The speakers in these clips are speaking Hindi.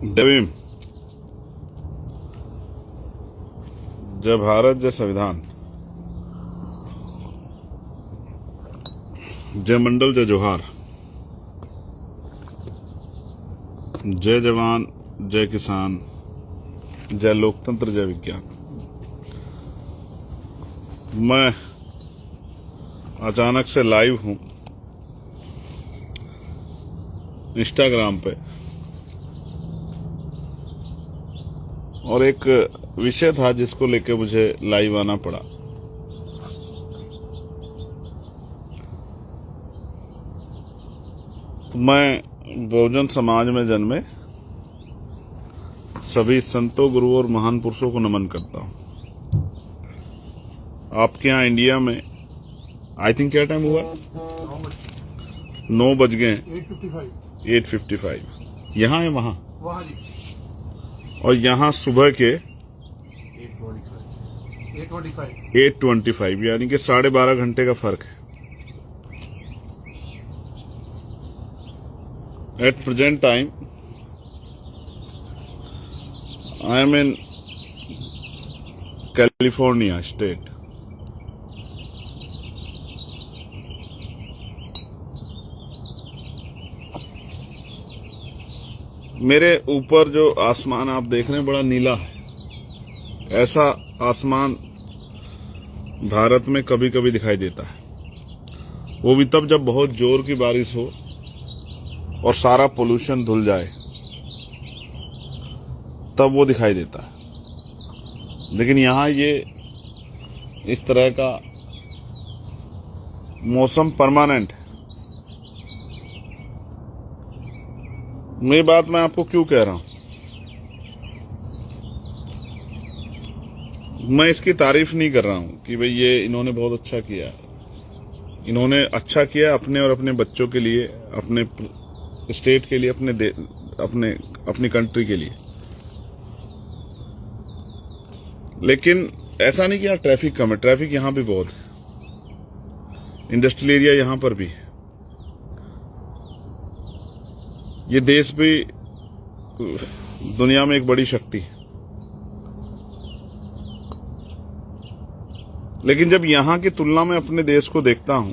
जय जय भारत, जय संविधान, जय मंडल, जय जोहार, जय जवान, जय किसान, जय लोकतंत्र, जय विज्ञान। मैं अचानक से लाइव हूं इंस्टाग्राम पे, और एक विषय था जिसको लेके मुझे लाइव आना पड़ा। तो मैं बहुजन समाज में जन्मे सभी संतों, गुरुओं और महान पुरुषों को नमन करता हूं। आपके यहाँ इंडिया में आई थिंक क्या टाइम हुआ? 9 बज गए। 8:55। यहाँ है वहाँ जी। और यहाँ सुबह के 8:25, यानी कि 12.5 घंटे का फर्क है। At present time I am in California state. मेरे ऊपर जो आसमान आप देख रहे हैं बड़ा नीला है। ऐसा आसमान भारत में कभी कभी दिखाई देता है, वो भी तब जब बहुत जोर की बारिश हो और सारा पोल्यूशन धुल जाए, तब वो दिखाई देता है। लेकिन यहाँ ये इस तरह का मौसम परमानेंट है। मेरी बात मैं आपको क्यों कह रहा हूं? मैं इसकी तारीफ नहीं कर रहा हूं कि भाई ये इन्होंने बहुत अच्छा किया। इन्होंने अच्छा किया अपने और अपने बच्चों के लिए, अपने स्टेट के लिए, अपनी कंट्री के लिए। लेकिन ऐसा नहीं कि यहाँ ट्रैफिक कम है। ट्रैफिक यहाँ भी बहुत है। इंडस्ट्रियल एरिया यहाँ पर भी है। ये देश भी दुनिया में एक बड़ी शक्ति है। लेकिन जब यहां की तुलना में अपने देश को देखता हूं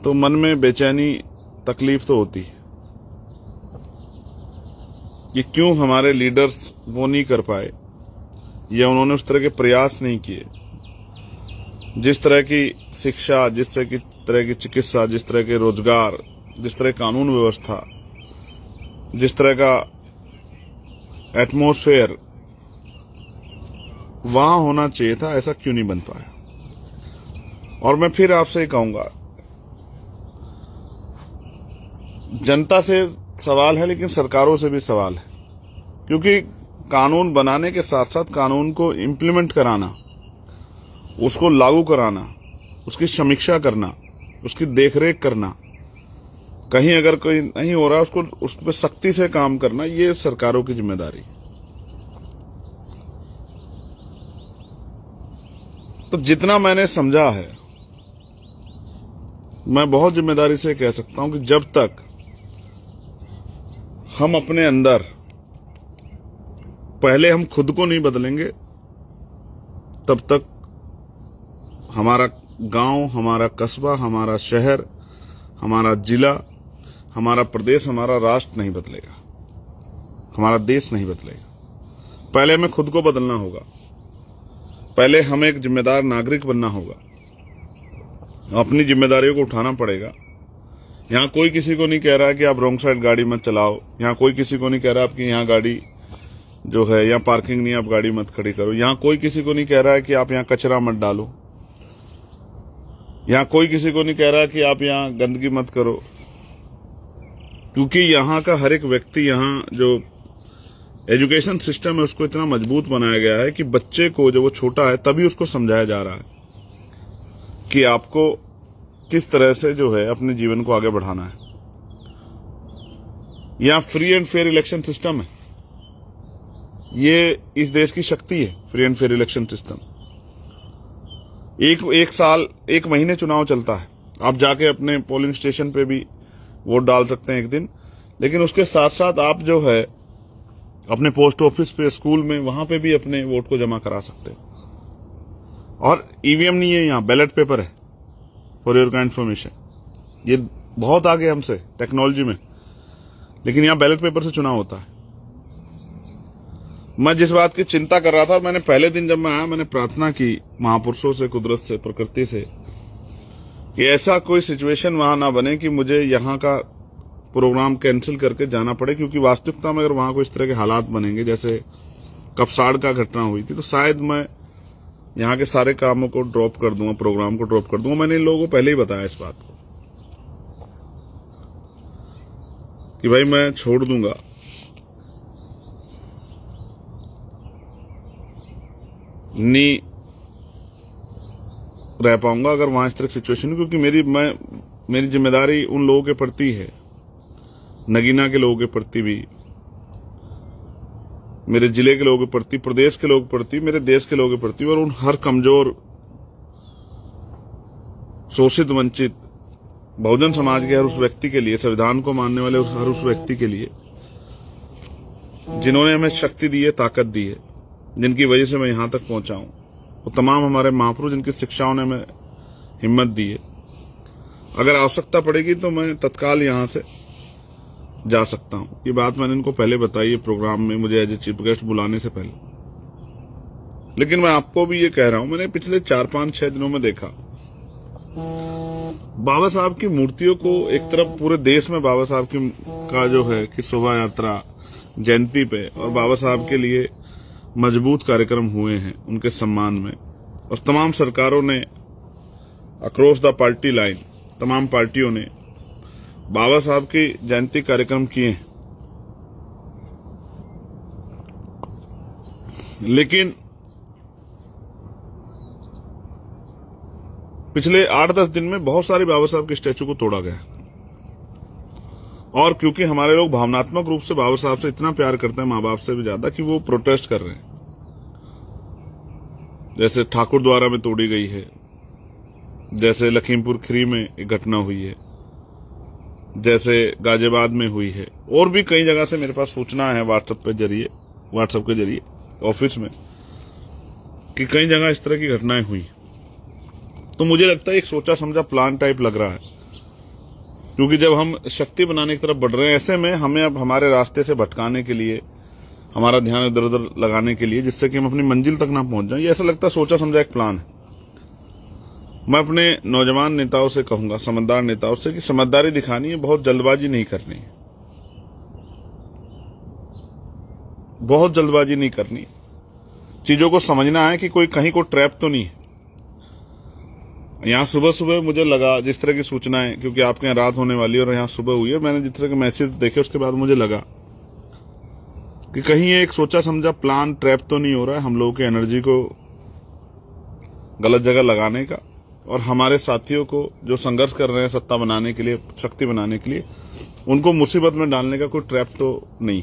तो मन में बेचैनी, तकलीफ तो होती है कि क्यों हमारे लीडर्स वो नहीं कर पाए, या उन्होंने उस तरह के प्रयास नहीं किए। जिस तरह की शिक्षा, जिस तरह की चिकित्सा, जिस तरह के रोजगार, जिस तरह कानून व्यवस्था, जिस तरह का एटमॉस्फेयर वहां होना चाहिए था, ऐसा क्यों नहीं बन पाया। और मैं फिर आपसे कहूंगा, जनता से सवाल है लेकिन सरकारों से भी सवाल है, क्योंकि कानून बनाने के साथ साथ कानून को इम्प्लीमेंट कराना, उसको लागू कराना, उसकी समीक्षा करना, उसकी देखरेख करना, कहीं अगर कोई नहीं हो रहा उसको उस पर सख्ती से काम करना, ये सरकारों की जिम्मेदारी। तो जितना मैंने समझा है, मैं बहुत जिम्मेदारी से कह सकता हूं कि जब तक हम अपने अंदर पहले हम खुद को नहीं बदलेंगे, तब तक हमारा गांव, हमारा कस्बा, हमारा शहर, हमारा जिला, हमारा प्रदेश, हमारा राष्ट्र नहीं बदलेगा, हमारा देश नहीं बदलेगा। पहले हमें खुद को बदलना होगा। पहले हमें एक जिम्मेदार नागरिक बनना होगा। अपनी जिम्मेदारियों को उठाना पड़ेगा। यहाँ कोई किसी को नहीं कह रहा है कि आप रॉन्ग साइड गाड़ी मत चलाओ। यहाँ कोई किसी को नहीं कह रहा आपकी यहाँ गाड़ी जो है, यहाँ पार्किंग नहीं, आप गाड़ी मत खड़ी करो। यहाँ कोई किसी को नहीं कह रहा है कि आप यहाँ कचरा मत डालो। यहाँ कोई किसी को नहीं कह रहा कि आप यहाँ गंदगी मत करो, क्योंकि यहाँ का हर एक व्यक्ति, यहाँ जो एजुकेशन सिस्टम है उसको इतना मजबूत बनाया गया है कि बच्चे को जब वो छोटा है तभी उसको समझाया जा रहा है कि आपको किस तरह से जो है अपने जीवन को आगे बढ़ाना है। यहाँ free and fair election system है। ये इस देश की शक्ति है, free and fair election system. एक साल, 1 महीने चुनाव चलता है। आप जाके अपने पोलिंग स्टेशन पे भी वोट डाल सकते हैं एक दिन, लेकिन उसके साथ साथ आप जो है अपने पोस्ट ऑफिस पे, स्कूल में, वहां पे भी अपने वोट को जमा करा सकते हैं। और ईवीएम नहीं है, यहाँ बैलेट पेपर है, फॉर योर काइंड इन्फॉर्मेशन। ये बहुत आगे हमसे टेक्नोलॉजी में, लेकिन यहाँ बैलेट पेपर से चुनाव होता है। मैं जिस बात की चिंता कर रहा था, मैंने पहले दिन जब मैं आया, मैंने प्रार्थना की महापुरुषों से, कुदरत से, प्रकृति से, कि ऐसा कोई सिचुएशन वहां ना बने कि मुझे यहाँ का प्रोग्राम कैंसिल करके जाना पड़े, क्योंकि वास्तविकता में अगर वहां कोई इस तरह के हालात बनेंगे जैसे कपसाड़ का घटना हुई थी, तो शायद मैं यहाँ के सारे कामों को ड्रॉप कर दूंगा, प्रोग्राम को ड्रॉप कर दूंगा। मैंने इन लोगों को पहले ही बताया इस बात को कि भाई मैं छोड़ दूंगा, नहीं रह पाऊंगा अगर वहां इस तरह की सिचुएशन हो, क्योंकि मेरी जिम्मेदारी उन लोगों के प्रति है, नगीना के लोगों के प्रति भी, मेरे जिले के लोगों के प्रति, प्रदेश के लोगों के प्रति, मेरे देश के लोगों के प्रति, और उन हर कमजोर, शोषित, वंचित बहुजन समाज के हर उस व्यक्ति के लिए, संविधान को मानने वाले हर उस व्यक्ति के लिए जिन्होंने हमें शक्ति दी है, ताकत दी है, जिनकी वजह से मैं यहां तक पहुंचा हूं, वो तमाम हमारे महापुरुष जिनकी शिक्षाओं ने हमें हिम्मत दी है। अगर आवश्यकता पड़ेगी तो मैं तत्काल यहां से जा सकता हूं। ये बात मैंने इनको पहले बताई है प्रोग्राम में, मुझे एज ए चीफ गेस्ट बुलाने से पहले। लेकिन मैं आपको भी ये कह रहा हूं, मैंने पिछले 4-5-6 दिनों में देखा बाबा साहब की मूर्तियों को एक तरफ पूरे देश में बाबा साहब की का जो है कि शोभा यात्रा जयंती पे, और बाबा साहब के लिए मजबूत कार्यक्रम हुए हैं उनके सम्मान में, और तमाम सरकारों ने अक्रॉस द पार्टी लाइन, तमाम पार्टियों ने बाबा साहब की जयंती कार्यक्रम किए हैं। लेकिन पिछले 8-10 दिन में बहुत सारे बाबा साहब के स्टैचू को तोड़ा गया, और क्योंकि हमारे लोग भावनात्मक रूप से बाबा साहब से इतना प्यार करते हैं, माँ बाप से भी ज्यादा, कि वो प्रोटेस्ट कर रहे हैं। जैसे ठाकुर द्वारा में तोड़ी गई है, जैसे लखीमपुर खीरी में एक घटना हुई है, जैसे गाजियाबाद में हुई है, और भी कई जगह से मेरे पास सूचना है व्हाट्सएप के जरिए ऑफिस में, कि कई जगह इस तरह की घटनाएं हुई। तो मुझे लगता है एक सोचा समझा प्लान टाइप लग रहा है, क्योंकि जब हम शक्ति बनाने की तरफ बढ़ रहे हैं, ऐसे में हमें अब हमारे रास्ते से भटकाने के लिए, हमारा ध्यान इधर उधर लगाने के लिए, जिससे कि हम अपनी मंजिल तक ना पहुंच जाए, ये ऐसा लगता है सोचा समझा एक प्लान है। मैं अपने नौजवान नेताओं से कहूंगा, समझदार नेताओं से, कि समझदारी दिखानी है, बहुत जल्दबाजी नहीं करनी है, बहुत जल्दबाजी नहीं करनी। चीजों को समझना है कि कोई कहीं को ट्रैप तो नहीं है। यहाँ सुबह सुबह मुझे लगा, जिस तरह की सूचनाएं, क्योंकि आपके यहाँ रात होने वाली है और यहाँ सुबह हुई है, मैंने जिस तरह के मैसेज देखे उसके बाद मुझे लगा कि कहीं एक सोचा समझा प्लान ट्रैप तो नहीं हो रहा है, हम लोगों की एनर्जी को गलत जगह लगाने का, और हमारे साथियों को जो संघर्ष कर रहे हैं सत्ता बनाने के लिए, शक्ति बनाने के लिए, उनको मुसीबत में डालने का कोई ट्रैप तो नहीं।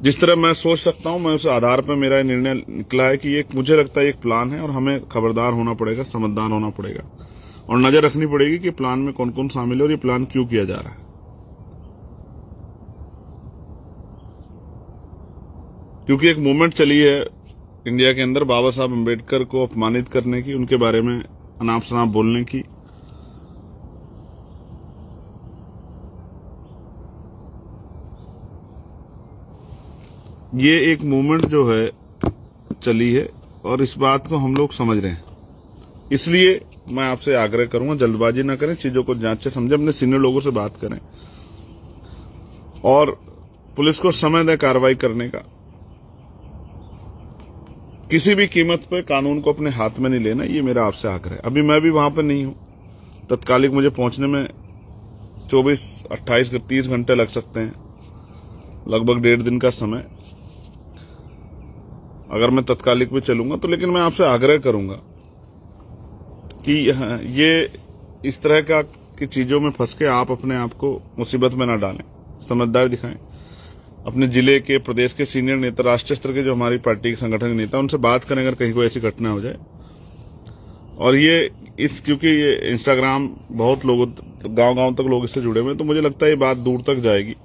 जिस तरह मैं सोच सकता हूं, मैं उस आधार पर मेरा निर्णय निकला है कि मुझे लगता है एक प्लान है, और हमें खबरदार होना पड़ेगा, समझदार होना पड़ेगा, और नजर रखनी पड़ेगी कि प्लान में कौन कौन शामिल है और ये प्लान क्यों किया जा रहा है। क्योंकि एक मूवमेंट चली है इंडिया के अंदर बाबा साहब अम्बेडकर को अपमानित करने की, उनके बारे में अनाप शनाप बोलने की। ये एक मूवमेंट जो है चली है, और इस बात को हम लोग समझ रहे हैं। इसलिए मैं आपसे आग्रह करूंगा, जल्दबाजी ना करें, चीजों को जांचे समझे, अपने सीनियर लोगों से बात करें, और पुलिस को समय दें कार्रवाई करने का। किसी भी कीमत पे कानून को अपने हाथ में नहीं लेना, ये मेरा आपसे आग्रह है। अभी मैं भी वहां पर नहीं हूं, तत्कालिक मुझे पहुंचने में 24, 28, 30 घंटे लग सकते हैं, लगभग 1.5 दिन का समय, अगर मैं तत्कालिक भी चलूंगा तो। लेकिन मैं आपसे आग्रह करूंगा कि ये इस तरह का की चीजों में फंस के आप अपने आप को मुसीबत में ना डालें, समझदारी दिखाएं। अपने जिले के, प्रदेश के सीनियर नेता, राष्ट्रीय स्तर के जो हमारी पार्टी के संगठन के नेता, उनसे बात करें अगर कहीं कोई ऐसी घटना हो जाए। और ये क्योंकि ये इंस्टाग्राम बहुत लोगों गांव-गांव तक लोग इससे जुड़े हुए हैं, तो मुझे लगता है ये बात दूर तक जाएगी।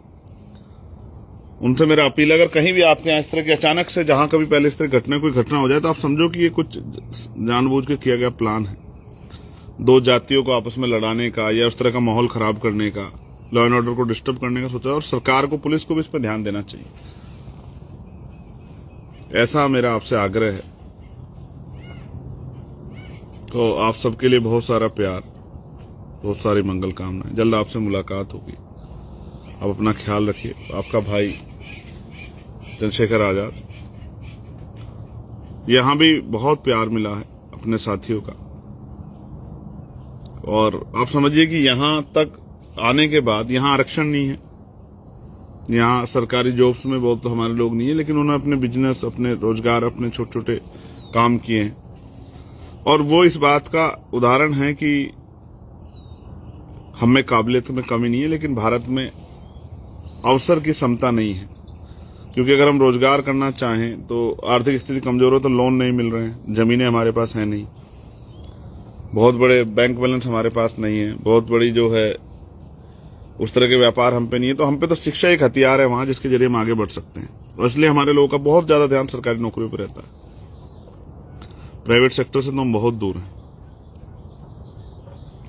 उनसे मेरा अपील है, अगर कहीं भी आपके यहाँ इस तरह की अचानक से जहां कभी पहले इस तरह कोई घटना हो जाए, तो आप समझो कि ये कुछ जानबूझ के किया गया प्लान है, दो जातियों को आपस में लड़ाने का या उस तरह का माहौल खराब करने का, लॉ एंड ऑर्डर को डिस्टर्ब करने का सोचा। और सरकार को, पुलिस को भी इस पर ध्यान देना चाहिए, ऐसा मेरा आपसे आग्रह है। तो आप सबके लिए बहुत सारा प्यार, बहुत सारी मंगल कामनाएं। जल्द आपसे मुलाकात होगी। आप अपना ख्याल रखिए। आपका भाई चंद्रशेखर आजाद। यहां भी बहुत प्यार मिला है अपने साथियों का, और आप समझिए कि यहां तक आने के बाद यहां आरक्षण नहीं है, यहां सरकारी जॉब्स में बहुत तो हमारे लोग नहीं है, लेकिन उन्होंने अपने बिजनेस, अपने रोजगार, अपने छोटे छोटे काम किए हैं। और वो इस बात का उदाहरण है कि हम में काबिलियत में कमी नहीं है, लेकिन भारत में अवसर की समता नहीं है। क्योंकि अगर हम रोजगार करना चाहें तो आर्थिक स्थिति कमजोर हो तो लोन नहीं मिल रहे हैं, जमीनें हमारे पास है नहीं, बहुत बड़े बैंक बैलेंस हमारे पास नहीं है, बहुत बड़ी जो है उस तरह के व्यापार हम पे नहीं है। तो हम पे तो शिक्षा एक हथियार है वहां, जिसके जरिए हम आगे बढ़ सकते हैं। और इसलिए हमारे लोगों का बहुत ज्यादा ध्यान सरकारी नौकरियों पर रहता है। प्राइवेट सेक्टर से तो हम बहुत दूर हैं,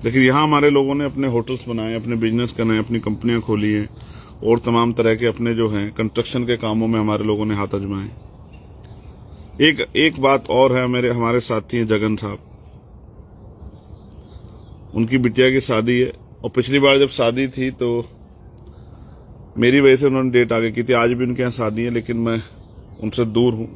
लेकिन यहां हमारे लोगों ने अपने होटल्स बनाए, अपने बिजनेस करने, अपनी कंपनियां खोली हैं, और तमाम तरह के अपने जो हैं कंस्ट्रक्शन के कामों में हमारे लोगों ने हाथ आजमाए। एक बात और है, हमारे साथी हैं जगन साहब, उनकी बिटिया की शादी है, और पिछली बार जब शादी थी तो मेरी वजह से उन्होंने डेट आगे की थी। आज भी उनके यहाँ शादी है, लेकिन मैं उनसे दूर हूं।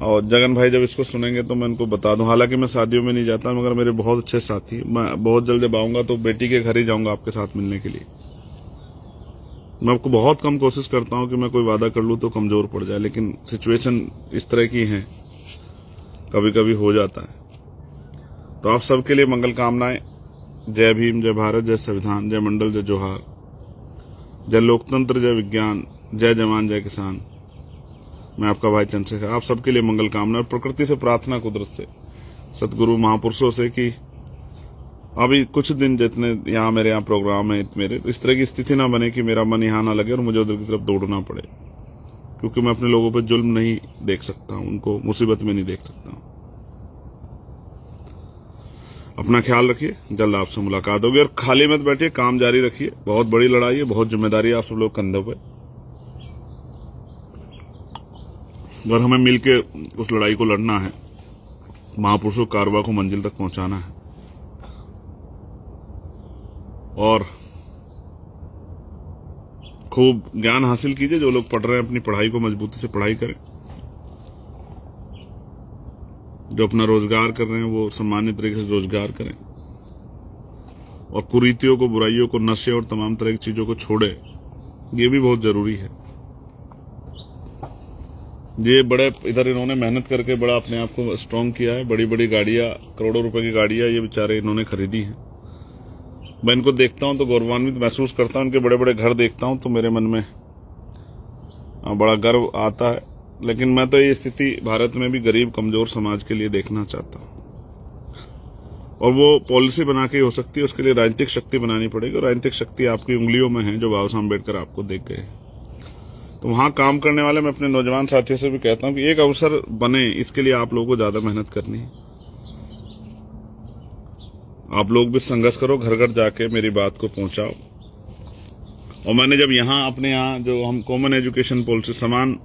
और जगन भाई जब इसको सुनेंगे तो मैं उनको बता दूं, हालांकि मैं शादियों में नहीं जाता, मगर मेरे बहुत अच्छे साथी, मैं बहुत जल्द जब आऊंगा तो बेटी के घर ही जाऊंगा आपके साथ मिलने के लिए। मैं आपको बहुत कम कोशिश करता हूं कि मैं कोई वादा कर लूं तो कमजोर पड़ जाए, लेकिन सिचुएशन इस तरह की है, कभी कभी हो जाता है। तो आप सबके लिए मंगल कामनाएं। जय भीम, जय भारत, जय संविधान, जय मंडल, जय जोहार, जय लोकतंत्र, जय विज्ञान, जय जवान, जय किसान। मैं आपका भाई चंद्रशेखर। आप सबके लिए मंगल कामना। प्रकृति से प्रार्थना, कुदरत से, सतगुरु महापुरुषों से कि अभी कुछ दिन जितने यहाँ मेरे यहाँ प्रोग्राम है मेरे, इस तरह की स्थिति ना बने कि मेरा मन यहाँ ना लगे और मुझे उधर की तरफ दौड़ना पड़े, क्योंकि मैं अपने लोगों पर जुल्म नहीं देख सकता हूं, उनको मुसीबत में नहीं देख सकता हूं। अपना ख्याल रखिए। जल्द आपसे मुलाकात होगी। और खाली मत बैठिए, काम जारी रखिए। बहुत बड़ी लड़ाई है, बहुत जिम्मेदारी है आप सब लोग कंधों पे, और हमें मिलके उस लड़ाई को लड़ना है। महापुरुषों कारवा को मंजिल तक पहुंचाना है। और खूब ज्ञान हासिल कीजिए। जो लोग पढ़ रहे हैं अपनी पढ़ाई को मजबूती से पढ़ाई करें। जो अपना रोजगार कर रहे हैं वो सम्मानित तरीके से रोजगार करें, और कुरीतियों को, बुराइयों को, नशे और तमाम तरह की चीजों को छोड़े। ये भी बहुत जरूरी है। ये बड़े इधर इन्होंने मेहनत करके बड़ा अपने आप को स्ट्रांग किया है। बड़ी बड़ी गाड़ियां, करोड़ों रुपए की गाड़ियां ये बेचारे इन्होंने खरीदी हैं। मैं इनको देखता हूं तो गौरवान्वित महसूस करता हूं। इनके बड़े बड़े घर देखता हूं तो मेरे मन में बड़ा गर्व आता है। लेकिन मैं तो ये स्थिति भारत में भी गरीब कमजोर समाज के लिए देखना चाहता हूं, और वो पॉलिसी बना के हो सकती है। उसके लिए राजनीतिक शक्ति बनानी पड़ेगी, और राजनीतिक शक्ति आपकी उंगलियों में है, जो बाबा साहब अम्बेडकर आपको देख गए। तो वहां काम करने वाले मैं अपने नौजवान साथियों से भी कहता हूं कि एक अवसर बने, इसके लिए आप लोगों को ज्यादा मेहनत करनी है। आप लोग भी संघर्ष करो, घर घर जाके मेरी बात को पहुंचाओ। और मैंने जब अपने यहाँ जो हम कॉमन एजुकेशन पॉलिसी, समान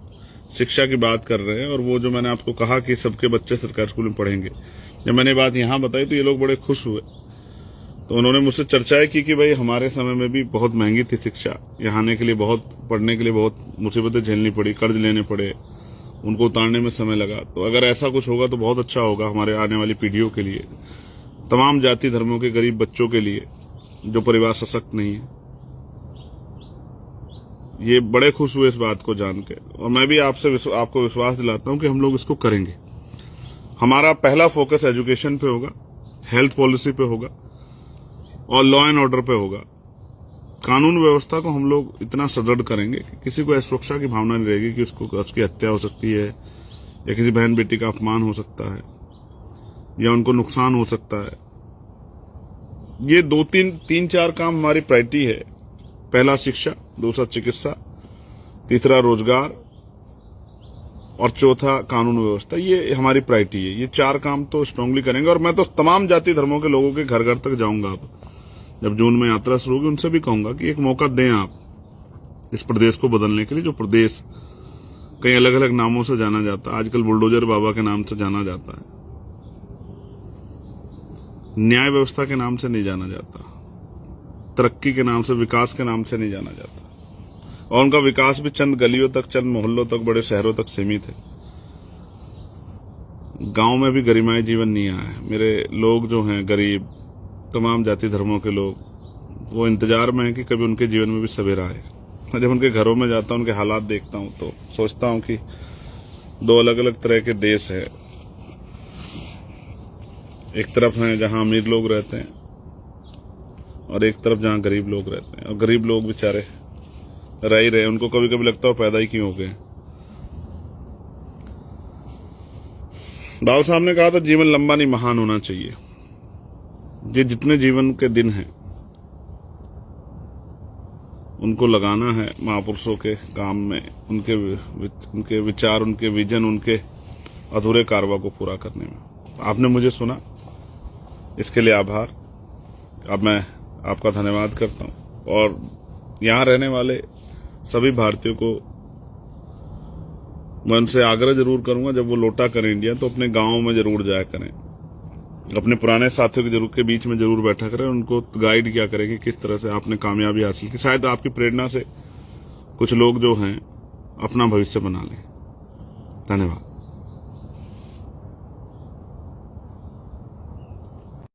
शिक्षा की बात कर रहे हैं, और वो जो मैंने आपको कहा कि सबके बच्चे सरकारी स्कूल में पढ़ेंगे, जब मैंने बात यहाँ बताई तो ये लोग बड़े खुश हुए। तो उन्होंने मुझसे चर्चाएं की कि भाई हमारे समय में भी बहुत महंगी थी शिक्षा, यहाँ आने के लिए, बहुत पढ़ने के लिए बहुत मुसीबतें झेलनी पड़ी, कर्ज लेने पड़े, उनको उतारने में समय लगा। तो अगर ऐसा कुछ होगा तो बहुत अच्छा होगा हमारे आने वाली पीढ़ियों के लिए, तमाम जाति धर्मों के गरीब बच्चों के लिए, जो परिवार सशक्त नहीं है। ये बड़े खुश हुए इस बात को जान के, और मैं भी आपको विश्वास दिलाता हूं कि हम लोग इसको करेंगे। हमारा पहला फोकस एजुकेशन पे होगा, हेल्थ पॉलिसी पे होगा, और लॉ एंड ऑर्डर पे होगा। कानून व्यवस्था को हम लोग इतना सुदृढ़ करेंगे कि किसी को असुरक्षा की भावना नहीं रहेगी कि उसकी हत्या हो सकती है, या किसी बहन बेटी का अपमान हो सकता है, या उनको नुकसान हो सकता है। ये तीन चार काम हमारी प्रायोरिटी है। पहला शिक्षा, दूसरा चिकित्सा, तीसरा रोजगार और चौथा कानून व्यवस्था। ये हमारी प्रायोरिटी है। ये 4 काम तो स्ट्रांगली करेंगे। और मैं तो तमाम जाति धर्मों के लोगों के घर घर तक जाऊंगा। अब जब जून में यात्रा शुरू होगी उनसे भी कहूंगा कि एक मौका दें आप इस प्रदेश को बदलने के लिए, जो प्रदेश कई अलग अलग नामों से जाना जाता है। आजकल बुलडोजर बाबा के नाम से जाना जाता है, न्याय व्यवस्था के नाम से नहीं जाना जाता, तरक्की के नाम से, विकास के नाम से नहीं जाना जाता। और उनका विकास भी चंद गलियों तक, चंद मोहल्लों तक, बड़े शहरों तक सीमित है। गांव में भी गरिमाई जीवन नहीं आया है। मेरे लोग जो हैं गरीब, तमाम जाति धर्मों के लोग, वो इंतजार में हैं कि कभी उनके जीवन में भी सवेरा आए। मैं जब उनके घरों में जाता हूं, उनके हालात देखता हूं, तो सोचता हूं कि 2 अलग अलग तरह के देश है। एक तरफ हैं जहां अमीर लोग रहते हैं और एक तरफ जहां गरीब लोग रहते हैं। और गरीब लोग बेचारे रह ही रहे, उनको कभी कभी लगता है पैदा ही क्यों हो गए। बाबा साहब ने कहा था जीवन लंबा नहीं महान होना चाहिए। ये जितने जीवन के दिन हैं उनको लगाना है महापुरुषों के काम में, उनके विचार, उनके विजन, उनके अधूरे कारवा को पूरा करने में। आपने मुझे सुना, इसके लिए आभार। अब मैं आपका धन्यवाद करता हूं। और यहां रहने वाले सभी भारतीयों को मैं उनसे आग्रह जरूर करूंगा, जब वो लौटा करें इंडिया तो अपने गांव में जरूर जाया करें, अपने पुराने साथियों के बीच में जरूर बैठा करें, उनको गाइड किया करें कि किस तरह से आपने कामयाबी हासिल की। शायद आपकी प्रेरणा से कुछ लोग जो हैं अपना भविष्य बना लें। धन्यवाद।